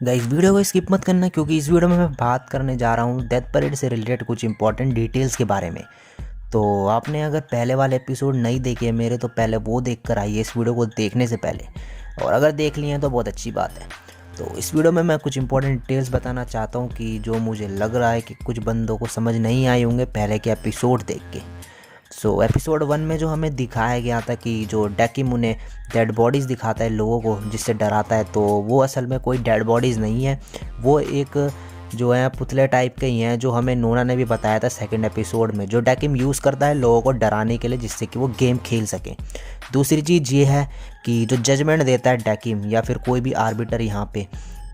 Guys video को skip मत करना क्योंकि इस वीडियो में मैं बात करने जा रहा हूँ डेथ परेड से रिलेटेड कुछ इंपॉर्टेंट डिटेल्स के बारे में। तो आपने अगर पहले वाले एपिसोड नहीं देखे हैं मेरे तो पहले वो देख कर आइए इस वीडियो को देखने से पहले, और अगर देख लिए हैं तो बहुत अच्छी बात है। तो इस वीडियो में मैं कुछ इंपॉर्टेंट डिटेल्स बताना चाहता हूँ कि जो मुझे लग रहा है कि कुछ बंदों को समझ नहीं आए होंगे पहले के एपिसोड देख के। सो एपिसोड 1 में जो हमें दिखाया गया था कि जो डेकिम उन्हें डेड बॉडीज़ दिखाता है लोगों को जिससे डराता है, तो वो असल में कोई डेड बॉडीज़ नहीं है, वो एक जो है पुतले टाइप के ही हैं जो हमें नोना ने भी बताया था सेकंड एपिसोड में, जो डेकिम यूज़ करता है लोगों को डराने के लिए जिससे कि वो गेम खेल सकें। दूसरी चीज़ ये है कि जो जजमेंट देता है डेकिम या फिर कोई भी आर्बिटर यहाँ पे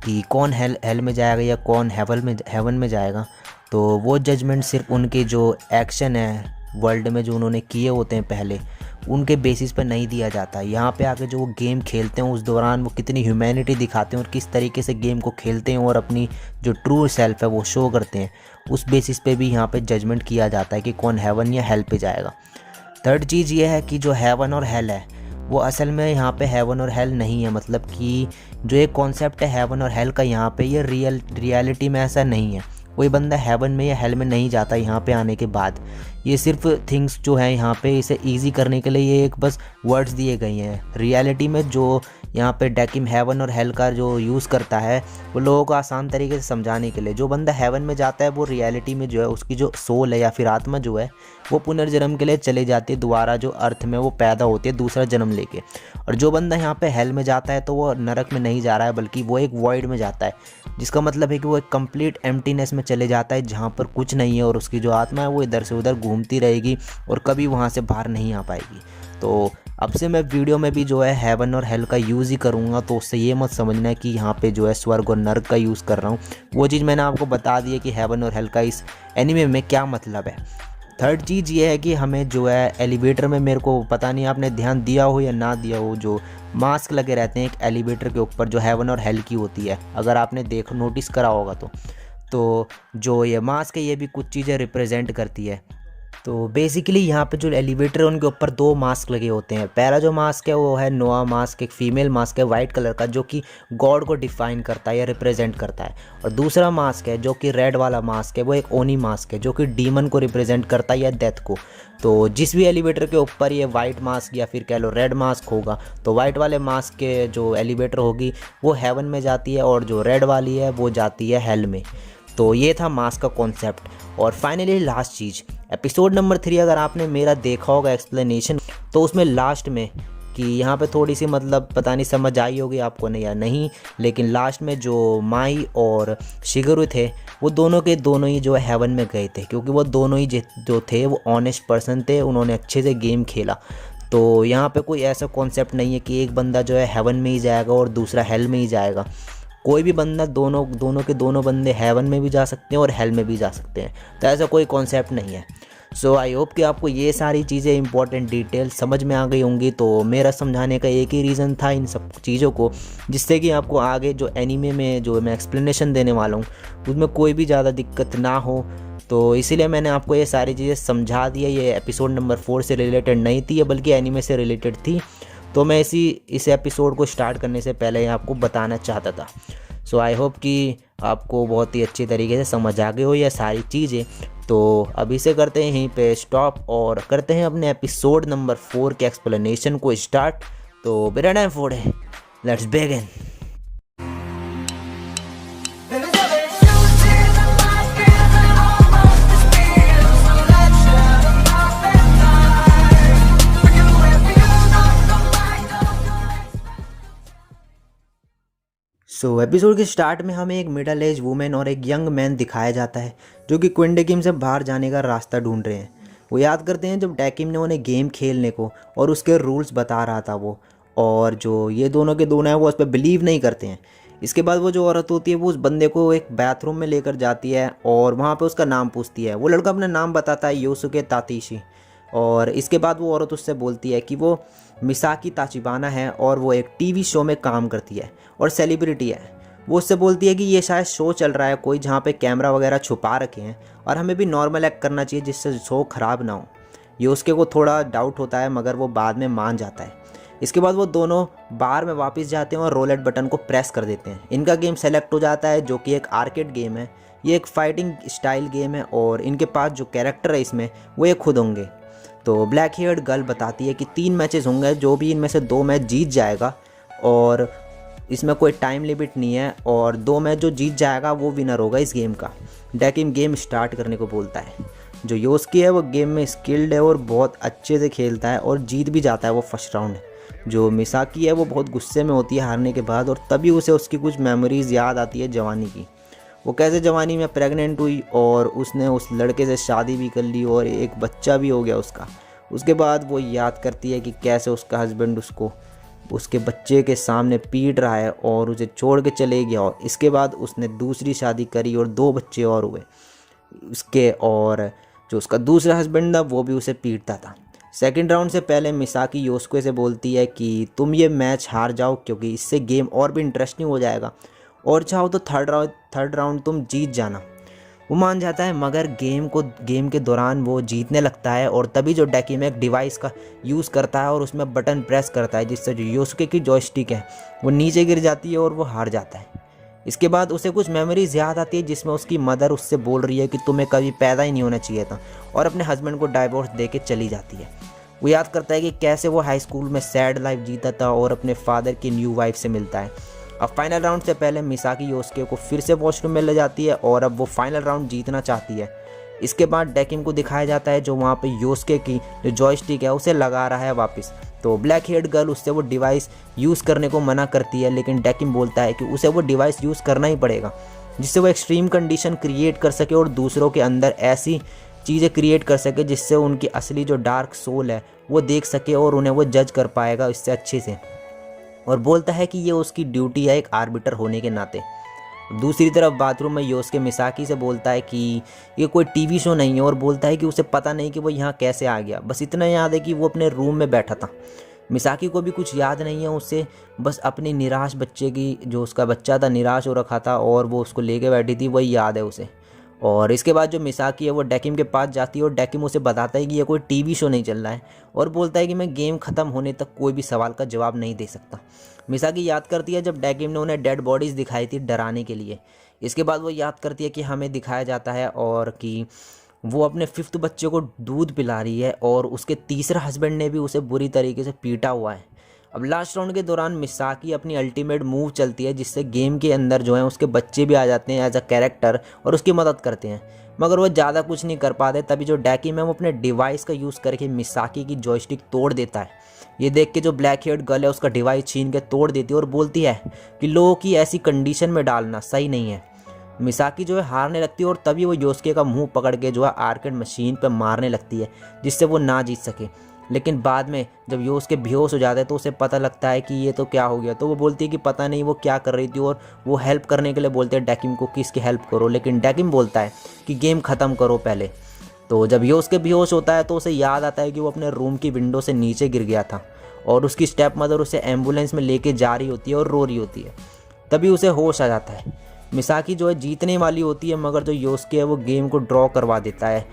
कि कौन हेल में जाएगा या कौन हेवन में जाएगा, तो वो जजमेंट सिर्फ उनके जो एक्शन है वर्ल्ड में जो उन्होंने किए होते हैं पहले उनके बेसिस पर नहीं दिया जाता। यहाँ पे आके जो वो गेम खेलते हैं उस दौरान वो कितनी ह्यूमैनिटी दिखाते हैं और किस तरीके से गेम को खेलते हैं और अपनी जो ट्रू सेल्फ है वो शो करते हैं, उस बेसिस पे भी यहाँ पे जजमेंट किया जाता है कि कौन हेवन या हेल पे जाएगा। थर्ड चीज़ ये है कि जो हेवन और हेल है वो असल में यहाँ पे हेवन और हेल नहीं है, मतलब कि जो एक कॉन्सेप्ट है हेवन और हेल का यहाँ पे ये रियलिटी में ऐसा नहीं है। कोई बंदा हेवन में या हेल में नहीं जाता यहाँ पे आने के बाद। ये सिर्फ थिंग्स जो है यहाँ पे इसे इजी करने के लिए ये एक बस वर्ड्स दिए गए हैं। रियलिटी में जो यहाँ पे डेकिम हेवन और हेल का जो यूज़ करता है वो लोगों को आसान तरीके से समझाने के लिए। जो बंदा हेवन में जाता है वो रियलिटी में जो है उसकी जो सोल है या फिर आत्मा जो है वो पुनर्जन्म के लिए चले जाती है, दोबारा जो अर्थ में वो पैदा होती है दूसरा जन्म लेके। और जो बंदा यहाँ पे हेल में जाता है तो वो नरक में नहीं जा रहा है बल्कि वो एक वॉइड में जाता है, जिसका मतलब है कि वो एक कंप्लीट एम्प्टीनेस में चले जाता है जहाँ पर कुछ नहीं है और उसकी जो आत्मा है वो इधर से उधर घूमती रहेगी और कभी वहाँ से बाहर नहीं आ पाएगी। तो अब से मैं वीडियो में भी जो है हेवन और हेल का यूज़ ही करूँगा, तो उससे ये मत समझना है कि यहाँ पे जो है स्वर्ग और नर्क का यूज़ कर रहा हूँ। वो चीज़ मैंने आपको बता दी है कि हेवन और हेल का इस एनीमे में क्या मतलब है। थर्ड चीज़ ये है कि हमें जो है एलिवेटर में, मेरे को पता नहीं आपने ध्यान दिया हो या ना दिया हो, जो मास्क लगे रहते हैं एक एलिवेटर के ऊपर जो हेवन और हेल की होती है, अगर आपने नोटिस करा होगा तो जो ये मास्क है ये भी कुछ चीज़ें रिप्रेजेंट करती है। तो बेसिकली यहाँ पे जो एलिवेटर है उनके ऊपर दो मास्क लगे होते हैं। पहला जो मास्क है वो है नोआ मास्क, एक फीमेल मास्क है वाइट कलर का जो कि गॉड को डिफाइन करता है या रिप्रेजेंट करता है। और दूसरा मास्क है जो कि रेड वाला मास्क है, वो एक ओनी मास्क है जो कि डीमन को रिप्रेजेंट करता है या डेथ को। तो जिस भी एलिवेटर के ऊपर ये वाइट मास्क या फिर कह लो रेड मास्क होगा तो वाइट वाले मास्क के जो एलिवेटर होगी वो हेवन में जाती है और जो रेड वाली है वो जाती है हेल में। तो ये था मास्क का कॉन्सेप्ट। और फाइनली लास्ट चीज़, एपिसोड नंबर 3 अगर आपने मेरा देखा होगा एक्सप्लेनेशन तो उसमें लास्ट में कि यहाँ पे थोड़ी सी मतलब पता नहीं समझ आई होगी आपको नहीं या नहीं, लेकिन लास्ट में जो माई और शिगुरु थे वो दोनों के दोनों ही जो है हेवन में गए थे, क्योंकि वो दोनों ही जो थे वो ऑनेस्ट पर्सन थे, उन्होंने अच्छे से गेम खेला। तो यहाँ पे कोई ऐसा कॉन्सेप्ट नहीं है कि एक बंदा जो है हेवन में ही जाएगा और दूसरा हेल में ही जाएगा। कोई भी बंदा दोनों के दोनों बंदे हेवन में भी जा सकते हैं और हेल में भी जा सकते हैं, तो ऐसा कोई कॉन्सेप्ट नहीं है। सो आई होप कि आपको ये सारी चीज़ें इंपॉर्टेंट डिटेल समझ में आ गई होंगी। तो मेरा समझाने का एक ही रीज़न था इन सब चीज़ों को, जिससे कि आपको आगे जो एनीमे में जो मैं एक्सप्लेनेशन देने वाला हूँ उसमें कोई भी ज़्यादा दिक्कत ना हो। तो इसीलिए मैंने आपको ये सारी चीज़ें समझा दी है। ये एपिसोड नंबर 4 से रिलेटेड नहीं थी, बल्कि एनीमे से रिलेटेड थी। तो मैं इस एपिसोड को स्टार्ट करने से पहले आपको बताना चाहता था। सो आई होप कि आपको बहुत ही अच्छी तरीके से समझ आ गई हो ये सारी चीज़ें। तो अभी से करते हैं यहीं पे स्टॉप और करते हैं अपने एपिसोड नंबर 4 के एक्सप्लेनेशन को स्टार्ट। तो बिना टाइम फोड़े लेट्स बिगिन। एपिसोड के स्टार्ट में हमें एक मिडल एज वुमेन और एक यंग मैन दिखाया जाता है जो कि क्विन डेकिम से बाहर जाने का रास्ता ढूंढ रहे हैं। वो याद करते हैं जब डेकिम ने उन्हें गेम खेलने को और उसके रूल्स बता रहा था वो, और जो ये दोनों के दोनों हैं वो उस पर बिलीव नहीं करते हैं। इसके बाद वो जो औरत होती है वो उस बंदे को एक बाथरूम में लेकर जाती है और वहाँ पर उसका नाम पूछती है। वो लड़का अपना नाम बताता है योसुके तातीशी, और इसके बाद वो औरत उससे बोलती है कि वो मिसाकी ताचिबाना है और वो एक टीवी शो में काम करती है और सेलिब्रिटी है। वो उससे बोलती है कि ये शायद शो चल रहा है कोई जहाँ पे कैमरा वगैरह छुपा रखे हैं और हमें भी नॉर्मल एक्ट करना चाहिए जिससे शो ख़राब ना हो। ये उसके को थोड़ा डाउट होता है मगर वो बाद में मान जाता है। इसके बाद वो दोनों बार में वापस जाते हैं और रोलेट बटन को प्रेस कर देते हैं। इनका गेम सेलेक्ट हो जाता है जो कि एक आर्केड गेम है। ये एक फाइटिंग स्टाइल गेम है और इनके पास जो कैरेक्टर है इसमें वो ये खुद होंगे। तो ब्लैक हेयर्ड गर्ल बताती है कि 3 मैचेस होंगे, जो भी इनमें से 2 मैच जीत जाएगा और इसमें कोई टाइम लिमिट नहीं है, और 2 मैच जो जीत जाएगा वो विनर होगा इस गेम का। डेकिम गेम स्टार्ट करने को बोलता है। जो योस्की है वो गेम में स्किल्ड है और बहुत अच्छे से खेलता है और जीत भी जाता है वो फर्स्ट राउंड। जो मिसाकी है वो बहुत गुस्से में होती है हारने के बाद, और तभी उसे उसकी कुछ मेमोरीज़ याद आती है जवानी की। वो कैसे जवानी में प्रेग्नेंट हुई और उसने उस लड़के से शादी भी कर ली और एक बच्चा भी हो गया उसका। उसके बाद वो याद करती है कि कैसे उसका हस्बैंड उसको उसके बच्चे के सामने पीट रहा है और उसे छोड़ के चले गया, और इसके बाद उसने दूसरी शादी करी और 2 बच्चे और हुए उसके, और जो उसका दूसरा हस्बैंड था वो भी उसे पीटता था। सेकंड राउंड से पहले मिसाकी योस्को से बोलती है कि तुम ये मैच हार जाओ क्योंकि इससे गेम और भी इंटरेस्टिंग हो जाएगा, और चाहो तो थर्ड राउंड तुम जीत जाना। वो मान जाता है, मगर गेम के दौरान वो जीतने लगता है, और तभी जो डेकिम एक डिवाइस का यूज़ करता है और उसमें बटन प्रेस करता है जिससे जो योस्के की जॉयस्टिक है वो नीचे गिर जाती है और वो हार जाता है। इसके बाद उसे कुछ मेमोरीज याद आती है जिसमें उसकी मदर उससे बोल रही है कि तुम्हें कभी पैदा ही नहीं होना चाहिए था, और अपने हस्बैंड को डाइवोर्स दे के चली जाती है। वो याद करता है कि कैसे वो हाई स्कूल में सैड लाइफ जीता था और अपने फादर की न्यू वाइफ से मिलता है। अब फाइनल राउंड से पहले मिसाकी योस्के को फिर से वॉशरूम में ले जाती है और अब वो फाइनल राउंड जीतना चाहती है। इसके बाद डेकिम को दिखाया जाता है जो वहाँ पे योस्के की जो जॉयस्टिक है उसे लगा रहा है वापस। तो ब्लैक हेयर्ड गर्ल उससे वो डिवाइस यूज़ करने को मना करती है, लेकिन डेकिम बोलता है कि उसे वो डिवाइस यूज़ करना ही पड़ेगा जिससे वो एक्सट्रीम कंडीशन क्रिएट कर सके और दूसरों के अंदर ऐसी चीज़ें क्रिएट कर सके जिससे उनकी असली जो डार्क सोल है वो देख सके और उन्हें वो जज कर पाएगा इससे अच्छे से, और बोलता है कि ये उसकी ड्यूटी है एक आर्बिटर होने के नाते। दूसरी तरफ बाथरूम में योस्के मिसाकी से बोलता है कि ये कोई टीवी शो नहीं है, और बोलता है कि उसे पता नहीं कि वो यहाँ कैसे आ गया, बस इतना याद है कि वो अपने रूम में बैठा था। मिसाकी को भी कुछ याद नहीं है, उससे बस अपनी निराश बच्चे की, जो उसका बच्चा था निराश हो रखा था और वो उसको लेके बैठी थी, वही याद है उसे। और इसके बाद जो मिसाकी है वो डेकिम के पास जाती है और डेकिम उसे बताता है कि ये कोई टीवी शो नहीं चल रहा है, और बोलता है कि मैं गेम ख़त्म होने तक कोई भी सवाल का जवाब नहीं दे सकता। मिसाकी याद करती है जब डेकिम ने उन्हें डेड बॉडीज़ दिखाई थी डराने के लिए। इसके बाद वो याद करती है कि हमें दिखाया जाता है और कि वो अपने 5th बच्चे को दूध पिला रही है और उसके तीसरा हस्बैंड ने भी उसे बुरी तरीके से पीटा हुआ है। अब लास्ट राउंड के दौरान मिसाकी अपनी अल्टीमेट मूव चलती है जिससे गेम के अंदर जो है उसके बच्चे भी आ जाते हैं एज अ कैरेक्टर और उसकी मदद करते हैं, मगर वो ज़्यादा कुछ नहीं कर पाते। तभी जो डेकिम है वो अपने डिवाइस का यूज़ करके मिसाकी की जॉयस्टिक तोड़ देता है। ये देख के जो ब्लैक हेयर्ड गर्ल है उसका डिवाइस छीन के तोड़ देती है और बोलती है कि लोगों की ऐसी कंडीशन में डालना सही नहीं है। मिसाकी जो है हारने लगती है और तभी वो योस्के का मुंह पकड़ के जो है आर्केड मशीन पे मारने लगती है जिससे वो ना जीत सके। लेकिन बाद में जब योस्के बेहोश हो जाता है तो उसे पता लगता है कि ये तो क्या हो गया, तो वो बोलती है कि पता नहीं वो क्या कर रही थी, और वो हेल्प करने के लिए बोलते हैं डेकिम को कि इसकी हेल्प करो, लेकिन डेकिम बोलता है कि गेम ख़त्म करो पहले। तो जब योस्के बेहोश होता है तो उसे याद आता है कि वो अपने रूम की विंडो से नीचे गिर गया था और उसकी स्टेप मदर उसे एम्बुलेंस में लेके जा रही होती है और रो रही होती है। तभी उसे होश आ जाता है। मिसाकी जो है जीतने वाली होती है, मगर जो योस्के है वो गेम को ड्रॉ करवा देता है,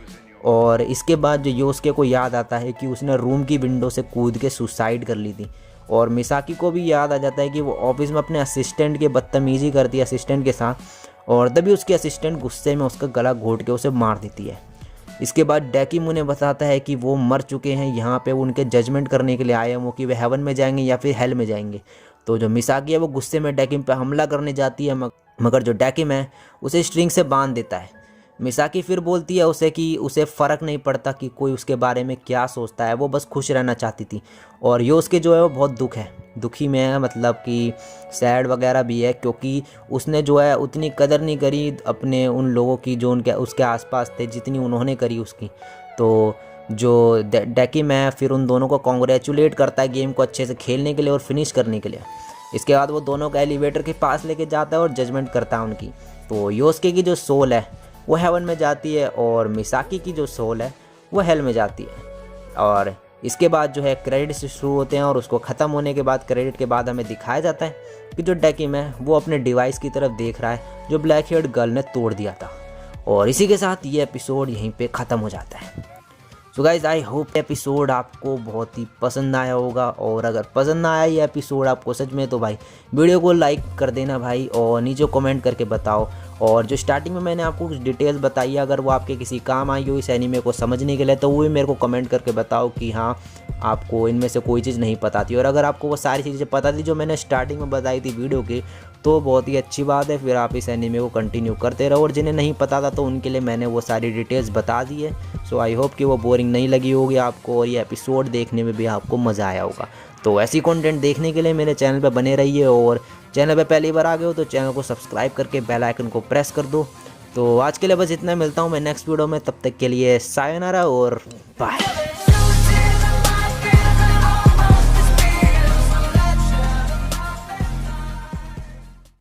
और इसके बाद जो योस्के को याद आता है कि उसने रूम की विंडो से कूद के सुसाइड कर ली थी, और मिसाकी को भी याद आ जाता है कि वो ऑफिस में अपने असिस्टेंट की बदतमीजी करती है असिस्टेंट के साथ, और तभी उसकी असिस्टेंट गुस्से में उसका गला घोट के उसे मार देती है। इसके बाद डेकिम उन्हें बताता है कि वो मर चुके हैं, यहाँ पे उनके जजमेंट करने के लिए आए हैं वो कि वे हेवन में जाएंगे या फिर हेल में जाएंगे। तो जो मिसाकी है वो गुस्से में डेकिम पे हमला करने जाती है, मगर जो डेकिम है उसे स्ट्रिंग से बांध देता है। मिसाकी फिर बोलती है उसे कि उसे फ़र्क नहीं पड़ता कि कोई उसके बारे में क्या सोचता है, वो बस खुश रहना चाहती थी। और योस्के जो है वो बहुत दुखी में है, मतलब कि सैड वगैरह भी है, क्योंकि उसने जो है उतनी कदर नहीं करी अपने उन लोगों की जो उसके आसपास थे जितनी उन्होंने करी उसकी। तो जो डेकिम है फिर उन दोनों को कॉन्ग्रेचुलेट करता है गेम को अच्छे से खेलने के लिए और फिनिश करने के लिए। इसके बाद वो दोनों को एलिवेटर के पास लेके जाता है और जजमेंट करता है उनकी। तो योस्के की जो सोल है वो हेवन में जाती है और मिसाकी की जो सोल है वो हेल में जाती है। और इसके बाद जो है क्रेडिट्स शुरू होते हैं, और उसको ख़त्म होने के बाद क्रेडिट के बाद हमें दिखाया जाता है कि जो डेकिम है वो अपने डिवाइस की तरफ देख रहा है जो ब्लैक हेयर्ड गर्ल ने तोड़ दिया था। और इसी के साथ ये एपिसोड यहीं पे ख़त्म हो जाता है। So guys I hope episode आपको बहुत ही पसंद आया होगा, और अगर पसंद आया ये एपिसोड आपको सच में, तो भाई वीडियो को लाइक कर देना भाई, और नीचे कमेंट करके बताओ। और जो स्टार्टिंग में मैंने आपको कुछ डिटेल्स बताई है, अगर वो आपके किसी काम आई हो इस एनीमे को समझने के लिए, तो वो भी मेरे को कमेंट करके बताओ कि हाँ आपको इनमें से कोई चीज़ नहीं पता थी। और अगर आपको वो सारी चीज़ें पता थी जो मैंने स्टार्टिंग में बताई थी वीडियो की, तो बहुत ही अच्छी बात है, फिर आप इस एनीमे को कंटिन्यू करते रहो। और जिन्हें नहीं पता था तो उनके लिए मैंने वो सारी डिटेल्स बता दी है। सो आई होप कि वो बोरिंग नहीं लगी होगी आपको, और ये एपिसोड देखने में भी आपको मज़ा आया होगा। तो ऐसी कंटेंट देखने के लिए मेरे चैनल पर बने रहिए, और चैनल पे पहली बार आ गए हो तो चैनल को सब्सक्राइब करके बेल आइकन को प्रेस कर दो। तो आज के लिए बस इतना, मिलता हूँ मैं नेक्स्ट वीडियो में, तब तक के लिए सायोनारा और बाय।